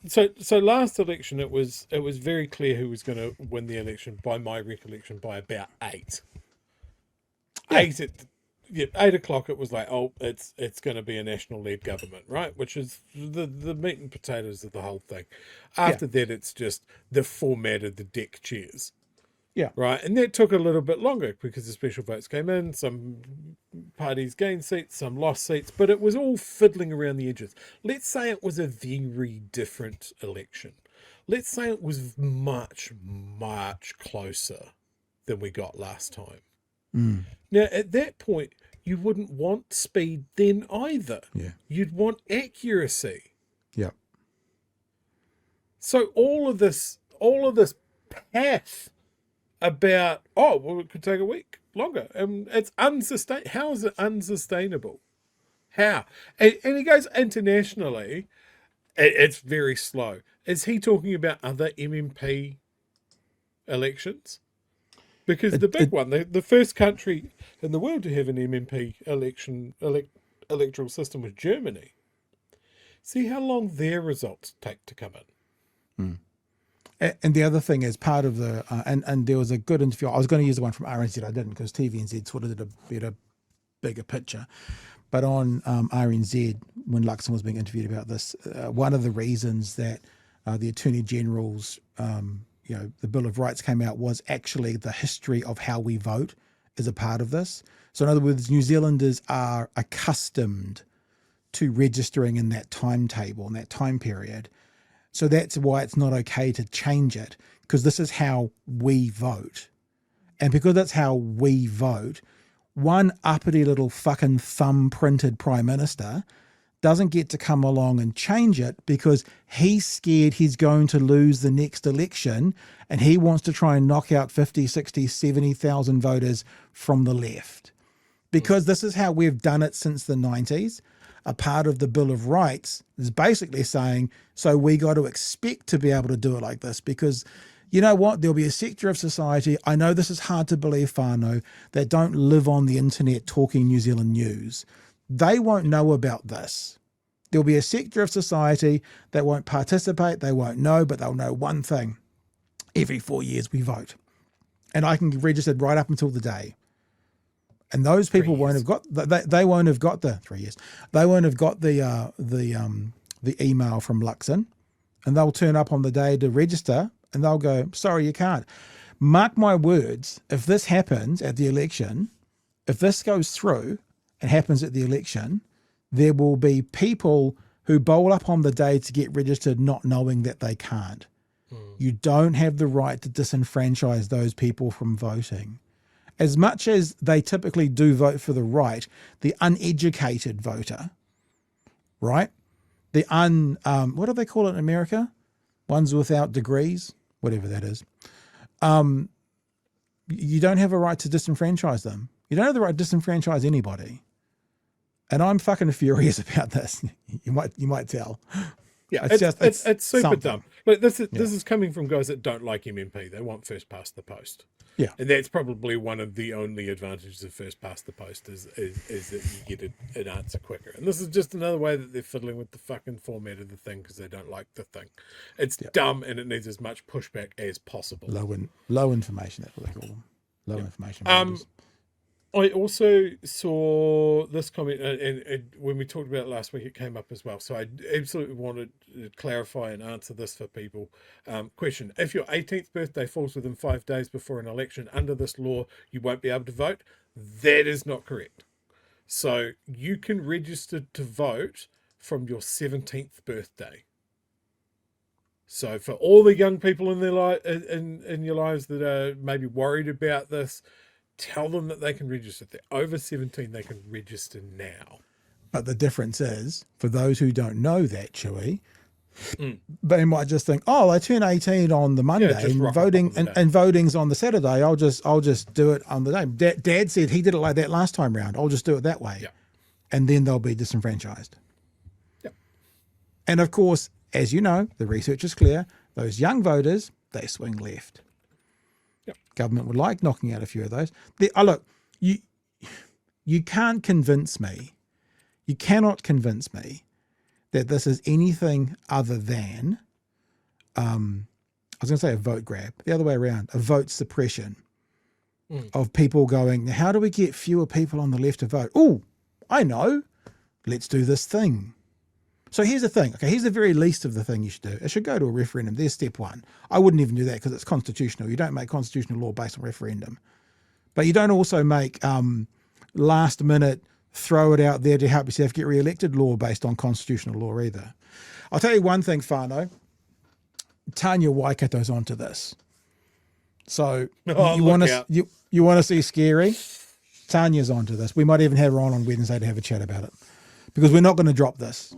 So last election, it was very clear who was going to win the election by my recollection by about eight. Yeah. Eight at yeah, 8 o'clock. It was like, oh, it's going to be a national led government, right? Which is the meat and potatoes of the whole thing. Yeah. After that, it's just the format of the deck chairs. Yeah. Right, and that took a little bit longer because the special votes came in. Some parties gained seats, some lost seats, but it was all fiddling around the edges. Let's say it was a very different election. Let's say it was much, much closer than we got last time. Mm. Now, at that point, you wouldn't want speed then either. Yeah. You'd want accuracy. Yeah. So all of this path about, oh, well, it could take a week longer. It's unsustainable. How is it unsustainable? How? And he goes internationally, it's very slow. Is he talking about other MMP elections? Because the big one, the first country in the world to have an MMP electoral system was Germany. See how long their results take to come in. Mm. And the other thing is part of the, and there was a good interview. I was going to use the one from RNZ. I didn't because TVNZ sort of did a better, bigger picture. But on RNZ, when Luxon was being interviewed about this, one of the reasons that the Attorney General's, the Bill of Rights came out was actually the history of how we vote is a part of this. So in other words, New Zealanders are accustomed to registering in that timetable, in that time period. So that's why it's not okay to change it, because this is how we vote. And because that's how we vote, one uppity little fucking thumb-printed prime minister doesn't get to come along and change it because he's scared he's going to lose the next election and he wants to try and knock out 50, 60, 70,000 voters from the left. Because this is how we've done it since the 90s. A part of the Bill of Rights is basically saying, so we got to expect to be able to do it like this because you know what? There'll be a sector of society, I know this is hard to believe, whānau, that don't live on the internet talking New Zealand news. They won't know about this. There'll be a sector of society that won't participate, they won't know, but they'll know one thing. Every 4 years we vote. And I can get registered right up until the day. And those people won't have got they won't have got the 3 years. They won't have got the email from Luxon, and they'll turn up on the day to register, and they'll go, "Sorry, you can't." Mark my words. If this happens at the election, if this goes through and happens at the election, there will be people who bowl up on the day to get registered, not knowing that they can't. You don't have the right to disenfranchise those people from voting. As much as they typically do vote for the right, the uneducated voter, right? The what do they call it in America? Ones without degrees, whatever that is. You don't have a right to disenfranchise them. You don't have the right to disenfranchise anybody. And I'm fucking furious about this. You might tell. Yeah, it's super something. dumb. But this is coming from guys that don't like MMP. They want first past the post. Yeah, and that's probably one of the only advantages of first past the post is that you get an answer quicker. And this is just another way that they're fiddling with the fucking format of the thing because they don't like the thing. It's dumb and it needs as much pushback as possible. Low information. That's what they call them. Low information. Voters. I also saw this comment, and when we talked about it last week, it came up as well. So I absolutely wanted to clarify and answer this for people. Question: if your 18th birthday falls within 5 days before an election, under this law, you won't be able to vote. That is not correct. So you can register to vote from your 17th birthday. So for all the young people in their in your lives that are maybe worried about this, tell them that they can register. If they're over 17, they can register now. But the difference is, for those who don't know that, Chewie, they might just think, oh, I turn 18 on the Monday and voting's on the Saturday. I'll just do it on the day. Dad said he did it like that last time round. I'll just do it that way. Yeah. And then they'll be disenfranchised. Yeah. And of course, as you know, the research is clear. Those young voters, they swing left. Government would like knocking out a few of those. Look, you can't convince me, you cannot convince me that this is anything other than I was going to say a vote grab, the other way around, a vote suppression of people going, how do we get fewer people on the left to vote? Oh, I know. Let's do this thing. So here's the thing. Okay, here's the very least of the thing you should do. It should go to a referendum. There's step one. I wouldn't even do that because it's constitutional. You don't make constitutional law based on referendum. But you don't also make last minute, throw it out there to help yourself get re-elected law based on constitutional law either. I'll tell you one thing, Whānau. Tanya Waikato's onto this. So you want to see scary? Tanya's onto this. We might even have her on Wednesday to have a chat about it because we're not going to drop this.